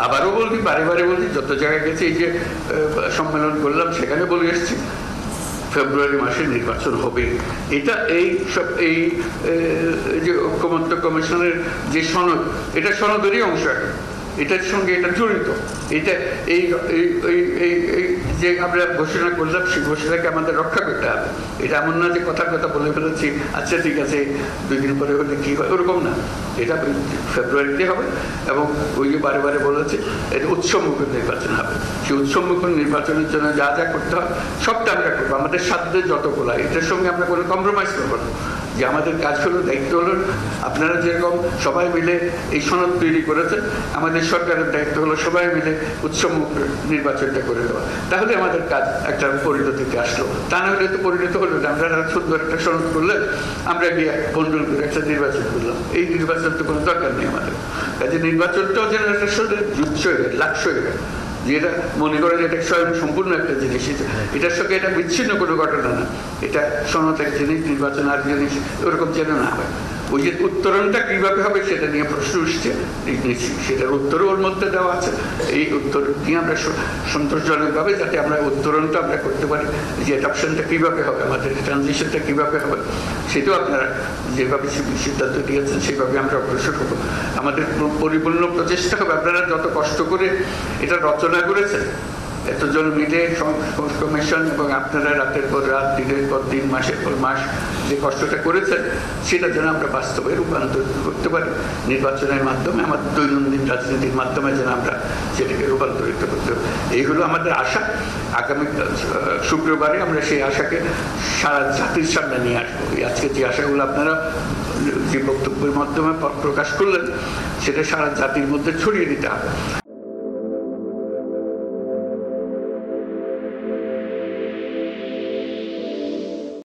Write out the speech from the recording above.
আবারও বলছি, বারে বারে বলছি, যত জায়গায় গেছে, এই যে সম্মেলন করলাম সেখানে বলে এসছি ফেব্রুয়ারি মাসে নির্বাচন হবে। এটা এই সব এই যে ঐক্যমত্য কমিশনের যে সনদ, এটা সনদেরই অংশ, এটার সঙ্গে এটা জড়িত। এটা এই যে আমরা ঘোষণা করলাম, সেই ঘোষণাকে আমাদের রক্ষা করতে হবে। এটা এমন না যে কথা বলে ফেলেছি, আচ্ছা ঠিক আছে 2 দিন পরে হলে কি হয়, ওরকম না। এটা ফেব্রুয়ারিতে হবে এবং ওই যে বারে বারে বলেছে এটা উৎসবমুখর নির্বাচন হবে। সেই উৎসবমুখর নির্বাচনের জন্য যা যা করতে হয় সবটা আমরা করবো, আমাদের সাধ্যে যতগুলো। এটার সঙ্গে আমরা কোনো কম্প্রোমাইজ করবো না। যে আমাদের কাজ হলো, দায়িত্ব হলো, আপনারা যেরকম সবাই মিলে এই সনদ তৈরি করেছেন, আমাদের সরকারের দায়িত্ব হলো সবাই মিলে উৎসবমুখর নির্বাচনটা করে দেওয়া। তাহলে আমাদের কাজ একটা পরিণতিতে আসলো। তা না হলে তো পরিণত হলো না। আমরা সুন্দর একটা সনদ করলে আমরা গিয়ে বন্ডল করে একটা নির্বাচন করলাম। এই নির্বাচন তো কোনো দরকার নেই আমাদের কাজে। নির্বাচনটাও যেন একটা জুৎস হয়ে গেল, লাক্স হয়ে গেল, যেটা মনে করেন এটা স্বয়ং সম্পূর্ণ একটা জিনিস। এটার সঙ্গে এটা বিচ্ছিন্ন কোনো ঘটনা না। এটা সনদ এক জিনিস, নির্বাচন আর জিনিস, ওরকম যেন না হয়। ওই যে উত্তরণটা কিভাবে হবে সেটা নিয়ে প্রশ্ন উঠছে, সেটার উত্তরও ওর মধ্যে দেওয়া আছে। এই উত্তর নিয়ে আমরা সন্তোষজনকভাবে যাতে আমরা উত্তরণটা আমরা করতে পারি, যে অ্যাডপশনটা কিভাবে হবে, আমাদের ট্রানজিশনটা কিভাবে হবে, সেটাও আপনারা যেভাবে সিদ্ধান্ত দিয়েছেন সেভাবে আমরা অগ্রসর হবো। আমাদের পরিপূর্ণ প্রচেষ্টা হবে। আপনারা যত কষ্ট করে এটা রচনা করেছেন, এতজন মিলে কমিশন এবং আপনারা রাতের পর রাত, দিনের পর দিন, মাসের পর মাস যে কষ্টটা করেছেন, সেটা যেন আমরা বাস্তবে রূপান্তরিত করতে পারি নির্বাচনের মাধ্যমে, আমাদের দৈনন্দিন রাজনীতির মাধ্যমে যেন আমরা সেটাকে রূপান্তরিত করতে পারি। এই হলো আমাদের আশা। আগামী শুক্রবারে আমরা সেই আশাকে সারা জাতির সামনে নিয়ে আসবো। আজকে যে আশাগুলো আপনারা যে বক্তব্যের মাধ্যমে প্রকাশ করলেন, সেটা সারা জাতির মধ্যে ছড়িয়ে দিতে হবে।